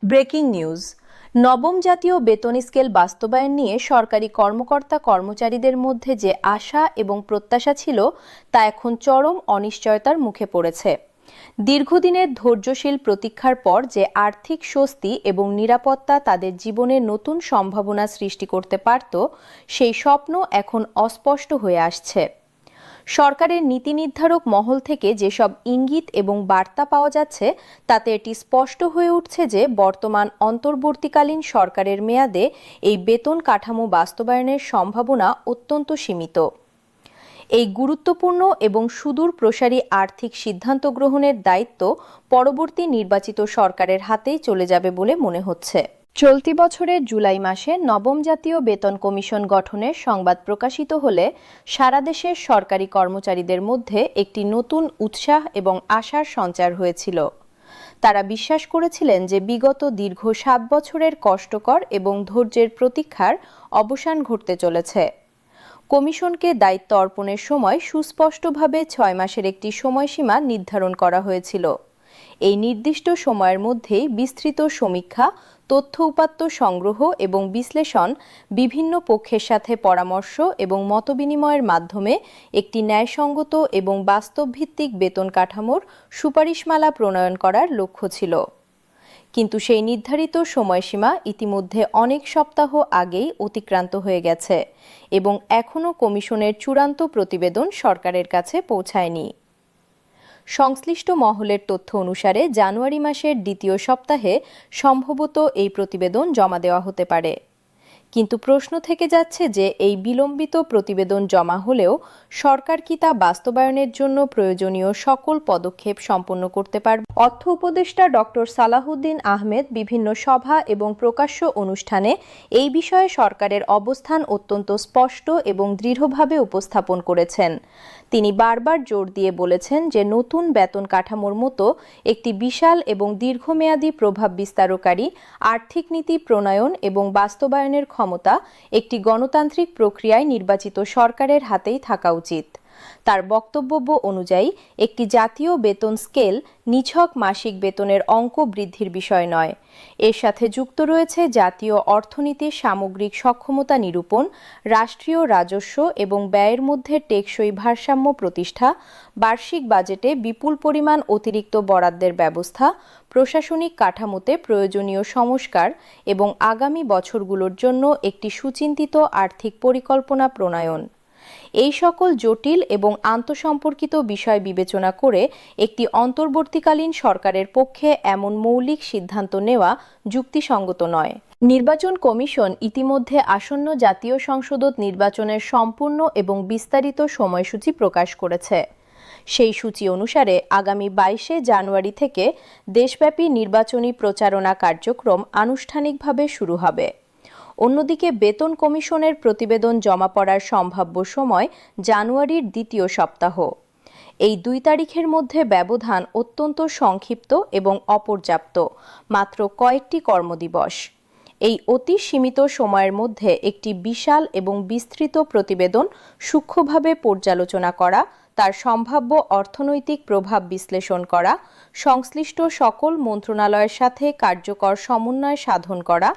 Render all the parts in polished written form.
Breaking news. নবম জাতীয় বেতন স্কেল বাস্তবায়ন নিয়ে সরকারি কর্মকর্তা কর্মচারীদের মধ্যে যে আশা এবং প্রত্যাশা ছিল তা এখন চরম অনিশ্চয়তার মুখে পড়েছে। দীর্ঘদিনের ধৈর্যশীল প্রতীক্ষার পর যে আর্থিক স্বস্তি এবং নিরাপত্তা তাদের জীবনে নতুন সম্ভাবনা সৃষ্টি করতে পারত, সেই স্বপ্ন এখন অস্পষ্ট হয়ে আসছে। সরকারের নীতি নির্ধারক মহল থেকে যেসব ইঙ্গিত এবং বার্তা পাওয়া যাচ্ছে তাতে এটি স্পষ্ট হয়ে উঠছে যে বর্তমান অন্তর্বর্তীকালীন সরকারের মেয়াদে এই বেতন কাঠামো বাস্তবায়নের সম্ভাবনা অত্যন্ত সীমিত। এই গুরুত্বপূর্ণ এবং সুদূর প্রসারী আর্থিক সিদ্ধান্ত গ্রহণের দায়িত্ব পরবর্তী নির্বাচিত সরকারের হাতেই চলে যাবে বলে মনে হচ্ছে। চলতি বছরের জুলাই মাসে নবম জাতীয় বেতন কমিশন গঠনের সংবাদ প্রকাশিত হলে সারা দেশের সরকারি কর্মচারীদের মধ্যে একটি নতুন উৎসাহ এবং আশার সঞ্চার হয়েছিল। তারা বিশ্বাস করেছিলেন যে বিগত দীর্ঘ 7 বছরের কষ্টকর এবং ধৈর্যের প্রতীক্ষার অবসান ঘটতে চলেছে। কমিশনকে দায়িত্ব অর্পণের সময় সুস্পষ্টভাবে 6 মাসের একটি সময়সীমা নির্ধারণ করা হয়েছিল। এই নির্দিষ্ট সময়ের মধ্যেই বিস্তৃত সমীক্ষা, তথ্য উপাত্ত সংগ্রহ এবং বিশ্লেষণ, বিভিন্ন পক্ষের সাথে পরামর্শ এবং মতবিনিময়ের মাধ্যমে একটি ন্যায়সঙ্গত এবং বাস্তবভিত্তিক বেতন কাঠামোর সুপারিশমালা প্রণয়ন করার লক্ষ্য ছিল। কিন্তু সেই নির্ধারিত সময়সীমা ইতিমধ্যে অনেক সপ্তাহ আগেই অতিক্রান্ত হয়ে গেছে এবং এখনও কমিশনের চূড়ান্ত প্রতিবেদন সরকারের কাছে পৌঁছায়নি। সংশ্লিষ্ট মহলের তথ্য অনুসারে জানুয়ারি মাসের দ্বিতীয় সপ্তাহে সম্ভবত এই প্রতিবেদন জমা দেওয়া হতে পারে। কিন্তু প্রশ্ন থেকে যাচ্ছে যে এই বিলম্বিত প্রতিবেদন জমা হলেও সরকার কি তা বাস্তবায়নের জন্য প্রয়োজনীয় সকল পদক্ষেপ সম্পন্ন করতে পারবে? অর্থ উপদেষ্টা ডক্টর সালাহউদ্দিন আহমেদ বিভিন্ন সভা এবং প্রকাশ্য অনুষ্ঠানে এই বিষয়ে সরকারের অবস্থান অত্যন্ত স্পষ্ট এবং দৃঢ়ভাবে উপস্থাপন করেছেন। তিনি বারবার জোর দিয়ে বলেছেন যে নতুন বেতন কাঠামোর মতো একটি বিশাল এবং দীর্ঘমেয়াদী প্রভাব বিস্তারকারী আর্থিক নীতি প্রণয়ন এবং বাস্তবায়নের ক্ষমতা একটি গণতান্ত্রিক প্রক্রিয়ায় নির্বাচিত সরকারের হাতেই থাকা উচিত। তার বক্তব্য অনুযায়ী একটি জাতীয় বেতন স্কেল নিছক মাসিক বেতনের অঙ্ক বৃদ্ধির বিষয় নয়। এর সাথে যুক্ত রয়েছে জাতীয় অর্থনীতির সামগ্রিক সক্ষমতা নিরূপণ, রাষ্ট্রীয় রাজস্ব এবং ব্যয়ের মধ্যে টেকসই ভারসাম্য প্রতিষ্ঠা, বার্ষিক বাজেটে বিপুল পরিমাণ অতিরিক্ত বরাদ্দের ব্যবস্থা, প্রশাসনিক কাঠামোতে প্রয়োজনীয় সংস্কার এবং আগামী বছরগুলোর জন্য একটি সুচিন্তিত আর্থিক পরিকল্পনা প্রণয়ন। এই সকল জটিল এবং আন্তঃসম্পর্কিত বিষয় বিবেচনা করে একটি অন্তর্বর্তীকালীন সরকারের পক্ষে এমন মৌলিক সিদ্ধান্ত নেওয়া যুক্তিসঙ্গত নয়। নির্বাচন কমিশন ইতিমধ্যে আসন্ন জাতীয় সংসদ নির্বাচনের সম্পূর্ণ এবং বিস্তারিত সময়সূচি প্রকাশ করেছে। সেই সূচি অনুসারে আগামী 22শে জানুয়ারি থেকে দেশব্যাপী নির্বাচনী প্রচারণা কার্যক্রম আনুষ্ঠানিকভাবে শুরু হবে। অন্যদিকে বেতন কমিশনের প্রতিবেদন জমা পড়ার সম্ভাব্য সময় জানুয়ারির দ্বিতীয় সপ্তাহ। এই 2 তারিখের মধ্যে ব্যবধান অত্যন্ত সংক্ষিপ্ত এবং অপর্যাপ্ত, মাত্র কয়েকটি কর্মদিবস। এই অতি সীমিত সময়ের মধ্যে একটি বিশাল এবং বিস্তৃত প্রতিবেদন সূক্ষ্মভাবে পর্যালোচনা করা, তার সম্ভাব্য অর্থনৈতিক প্রভাব বিশ্লেষণ করা, সংশ্লিষ্ট সকল মন্ত্রণালয়ের সাথে কার্যকর সমন্বয় সাধন করা,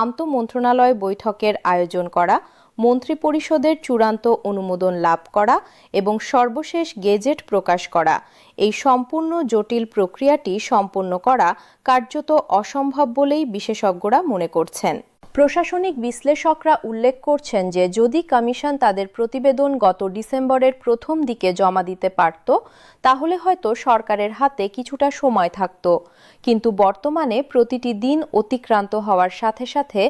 আন্তঃমন্ত্রণালয় বৈঠকের আয়োজন করা, মন্ত্রিপরিষদের চূড়ান্ত অনুমোদন লাভ করা এবং সর্বশেষ গেজেট প্রকাশ করা, এই সম্পূর্ণ জটিল প্রক্রিয়াটি সম্পন্ন করা কার্যত অসম্ভব বলেই বিশেষজ্ঞরা মনে করছেন। প্রশাসনিক বিশ্লেষকরা উল্লেখ করছেন যে যদি কমিশন তাদের প্রতিবেদন গত ডিসেম্বরের প্রথম দিকে জমা দিতে পারত, তাহলে হয়তো সরকারের হাতে কিছুটা সময় থাকত। কিন্তু বর্তমানে প্রতিটি দিন অতিক্রান্ত হওয়ার সাথে সাথে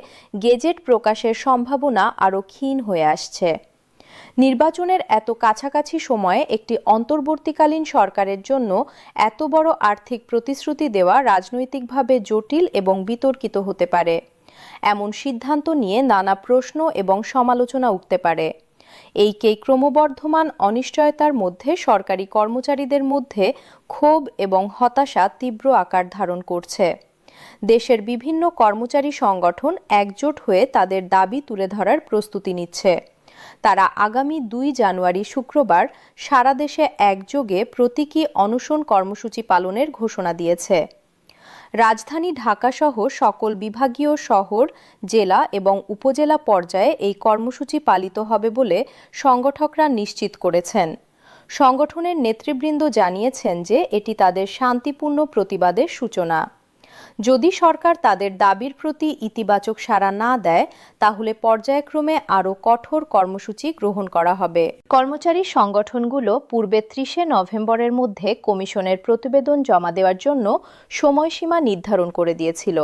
গেজেট প্রকাশের সম্ভাবনা আরও ক্ষীণ হয়ে আসছে। নির্বাচনের এত কাছাকাছি সময়ে একটি অন্তর্বর্তীকালীন সরকারের জন্য এত বড় আর্থিক প্রতিশ্রুতি দেওয়া রাজনৈতিকভাবে জটিল এবং বিতর্কিত হতে পারে। এমন সিদ্ধান্ত নিয়ে নানা প্রশ্ন এবং সমালোচনা উঠতে পারে। এই ক্রমবর্ধমান অনিশ্চয়তার মধ্যে সরকারি কর্মচারীদের মধ্যে ক্ষোভ এবং হতাশা তীব্র আকার ধারণ করছে। দেশের বিভিন্ন কর্মচারী সংগঠন একজোট হয়ে তাদের দাবি তুলে ধরার প্রস্তুতি নিচ্ছে। তারা আগামী 2 জানুয়ারি শুক্রবার সারা দেশে একযোগে প্রতীকী অনশন কর্মসূচি পালনের ঘোষণা দিয়েছে। রাজধানী ঢাকাসহ সকল বিভাগীয় শহর, জেলা এবং উপজেলা পর্যায়ে এই কর্মসূচি পালিত হবে বলে সংগঠকরা নিশ্চিত করেছেন। সংগঠনের নেতৃবৃন্দ জানিয়েছেন যে এটি তাদের শান্তিপূর্ণ প্রতিবাদের সূচনা। যদি সরকার তাদের দাবির প্রতি ইতিবাচক সাড়া না দেয়, তাহলে পর্যায়ক্রমে আরও কঠোর কর্মসূচি গ্রহণ করা হবে। কর্মচারী সংগঠনগুলো পূর্বে 30 নভেম্বরের মধ্যে কমিশনের প্রতিবেদন জমা দেওয়ার জন্য সময়সীমা নির্ধারণ করে দিয়েছিল।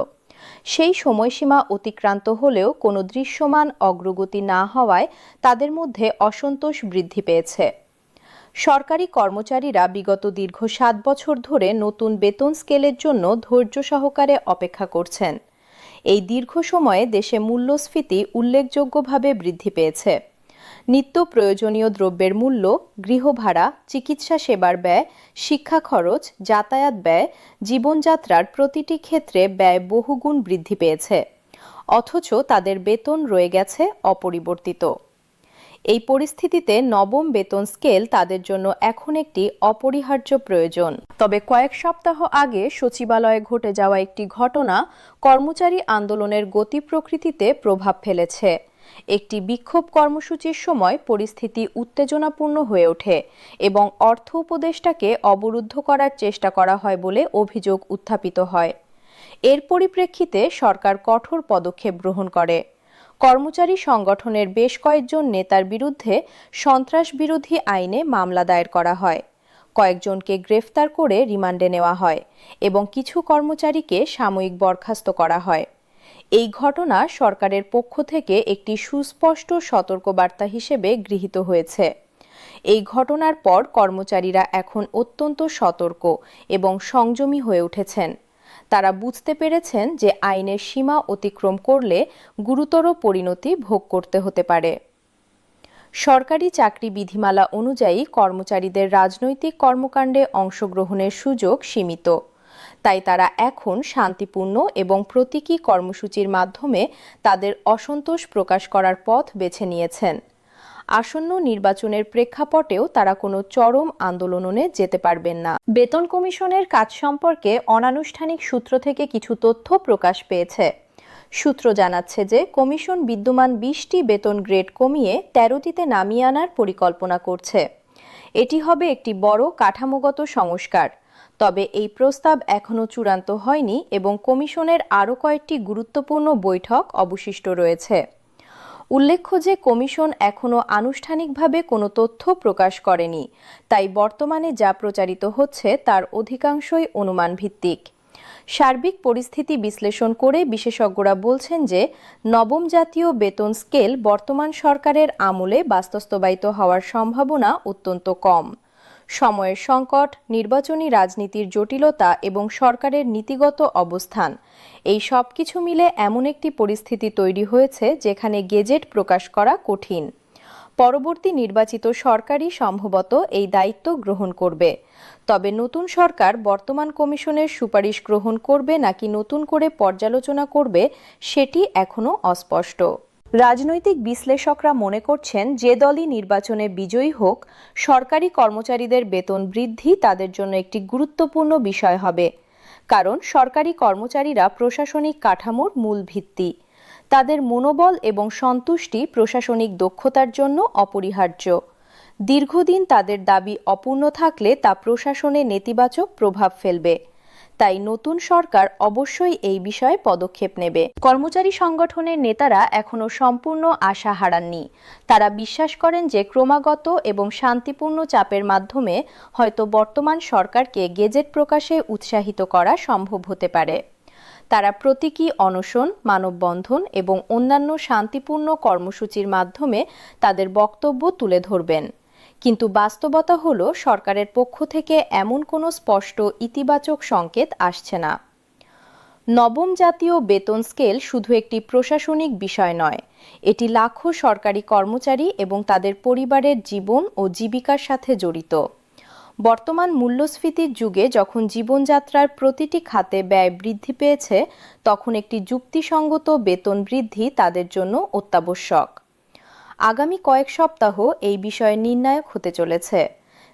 সেই সময়সীমা অতিক্রান্ত হলেও কোনো দৃশ্যমান অগ্রগতি না হওয়ায় তাদের মধ্যে অসন্তোষ বৃদ্ধি পেয়েছে। সরকারি কর্মচারীরা বিগত দীর্ঘ 7 বছর ধরে নতুন বেতন স্কেলের জন্য ধৈর্য সহকারে অপেক্ষা করছেন। এই দীর্ঘ সময়ে দেশে মূল্যস্ফীতি উল্লেখযোগ্যভাবে বৃদ্ধি পেয়েছে। নিত্য প্রয়োজনীয় দ্রব্যের মূল্য, গৃহভাড়া, চিকিৎসা সেবার ব্যয়, শিক্ষা খরচ, যাতায়াত ব্যয়, জীবনযাত্রার প্রতিটি ক্ষেত্রে ব্যয় বহুগুণ বৃদ্ধি পেয়েছে। অথচ তাদের বেতন রয়ে গেছে অপরিবর্তিত। এই পরিস্থিতিতে নবম বেতন স্কেল তাদের জন্য এখন একটি অপরিহার্য প্রয়োজন। তবে কয়েক সপ্তাহ আগে সচিবালয়ে ঘটে যাওয়া একটি ঘটনা কর্মচারী আন্দোলনের গতি প্রকৃতিতে প্রভাব ফেলেছে। একটি বিক্ষোভ কর্মসূচির সময় পরিস্থিতি উত্তেজনাপূর্ণ হয়ে ওঠে এবং অর্থ উপদেষ্টাকে অবরুদ্ধ করার চেষ্টা করা হয় বলে অভিযোগ উত্থাপিত হয়। এর পরিপ্রেক্ষিতে সরকার কঠোর পদক্ষেপ গ্রহণ করে। কর্মচারী সংগঠনের বেশ কয়েকজন নেতার বিরুদ্ধে সন্ত্রাস বিরোধী আইনে মামলা দায়ের করা হয়। কয়েকজনকে গ্রেফতার করে রিমান্ডে নেওয়া হয় এবং কিছু কর্মচারীকে সাময়িক বরখাস্ত করা হয়। এই ঘটনা সরকারের পক্ষ থেকে একটি সুস্পষ্ট সতর্কবার্তা হিসেবে গৃহীত হয়েছে। এই ঘটনার পর কর্মচারীরা এখন অত্যন্ত সতর্ক এবং সংযমী হয়ে উঠেছেন। তারা বুঝতে পেরেছেন যে আইনের সীমা অতিক্রম করলে গুরুতর পরিণতি ভোগ করতে হতে পারে। সরকারি চাকরি বিধিমালা অনুযায়ী কর্মচারীদের রাজনৈতিক কর্মকাণ্ডে অংশগ্রহণের সুযোগ সীমিত। তাই তারা এখন শান্তিপূর্ণ এবং প্রতীকী কর্মসূচির মাধ্যমে তাদের অসন্তোষ প্রকাশ করার পথ বেছে নিয়েছেন। আসন্ন নির্বাচনের প্রেক্ষাপটেও তারা কোনো চরম আন্দোলনে যেতে পারবেন না। বেতন কমিশনের কাজ সম্পর্কে অনানুষ্ঠানিক সূত্র থেকে কিছু তথ্য প্রকাশ পেয়েছে। সূত্র জানাচ্ছে যে কমিশন বিদ্যমান 20টি বেতন গ্রেড কমিয়ে 13টিতে নামিয়ে আনার পরিকল্পনা করছে। এটি হবে একটি বড় কাঠামোগত সংস্কার। তবে এই প্রস্তাব এখনও চূড়ান্ত হয়নি এবং কমিশনের আরও কয়েকটি গুরুত্বপূর্ণ বৈঠক অবশিষ্ট রয়েছে। উল্লেখ্য যে কমিশন এখনও আনুষ্ঠানিকভাবে কোনো তথ্য প্রকাশ করেনি, তাই বর্তমানে যা প্রচারিত হচ্ছে তার অধিকাংশই অনুমান ভিত্তিক। সার্বিক পরিস্থিতি বিশ্লেষণ করে বিশেষজ্ঞরা বলছেন যে নবম জাতীয় বেতন স্কেল বর্তমান সরকারের আমলে বাস্তবায়িত হওয়ার সম্ভাবনা অত্যন্ত কম। সময়ের সংকট, নির্বাচনী রাজনীতির জটিলতা এবং সরকারের নীতিগত অবস্থান, এই সব কিছু মিলে এমন একটি পরিস্থিতি তৈরি হয়েছে যেখানে গেজেট প্রকাশ করা কঠিন। পরবর্তী নির্বাচিত সরকারই সম্ভবত এই দায়িত্ব গ্রহণ করবে। তবে নতুন সরকার বর্তমান কমিশনের সুপারিশ গ্রহণ করবে নাকি নতুন করে পর্যালোচনা করবে সেটি এখনও অস্পষ্ট। রাজনৈতিক বিশ্লেষকরা মনে করছেন যে দলই নির্বাচনে বিজয়ী হোক, সরকারি কর্মচারীদের বেতন বৃদ্ধি তাদের জন্য একটি গুরুত্বপূর্ণ বিষয় হবে। কারণ সরকারি কর্মচারীরা প্রশাসনিক কাঠামোর মূল ভিত্তি। তাদের মনোবল এবং সন্তুষ্টি প্রশাসনিক দক্ষতার জন্য অপরিহার্য। দীর্ঘদিন তাদের দাবি অপূর্ণ থাকলে তা প্রশাসনে নেতিবাচক প্রভাব ফেলবে। তাই নতুন সরকার অবশ্যই এই বিষয়ে পদক্ষেপ নেবে। কর্মচারী সংগঠনের নেতারা এখনও সম্পূর্ণ আশা হারাননি। তারা বিশ্বাস করেন যে ক্রমাগত এবং শান্তিপূর্ণ চাপের মাধ্যমে হয়তো বর্তমান সরকারকে গেজেট প্রকাশে উৎসাহিত করা সম্ভব হতে পারে। তারা প্রতীকী অনশন, মানববন্ধন এবং অন্যান্য শান্তিপূর্ণ কর্মসূচির মাধ্যমে তাদের বক্তব্য তুলে ধরবেন। কিন্তু বাস্তবতা হলো সরকারের পক্ষ থেকে এমন কোনো স্পষ্ট ইতিবাচক সংকেত আসছে না। নবম জাতীয় বেতন স্কেল শুধু একটি প্রশাসনিক বিষয় নয়, এটি লাখো সরকারি কর্মচারী এবং তাদের পরিবারের জীবন ও জীবিকার সাথে জড়িত। বর্তমান মূল্যস্ফীতির যুগে যখন জীবনযাত্রার প্রতিটি খাতে ব্যয় বৃদ্ধি পেয়েছে, তখন একটি যুক্তিসঙ্গত বেতন বৃদ্ধি তাদের জন্য অত্যাবশ্যক। আগামী কয়েক সপ্তাহ এই বিষয়ে নির্ণায়ক হতে চলেছে।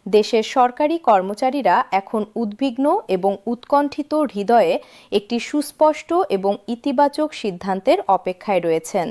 দেশের সরকারি কর্মচারীরা এখন উদ্বিগ্ন এবং উৎকণ্ঠিত হৃদয়ে একটি সুস্পষ্ট এবং ইতিবাচক সিদ্ধান্তের অপেক্ষায় রয়েছেন।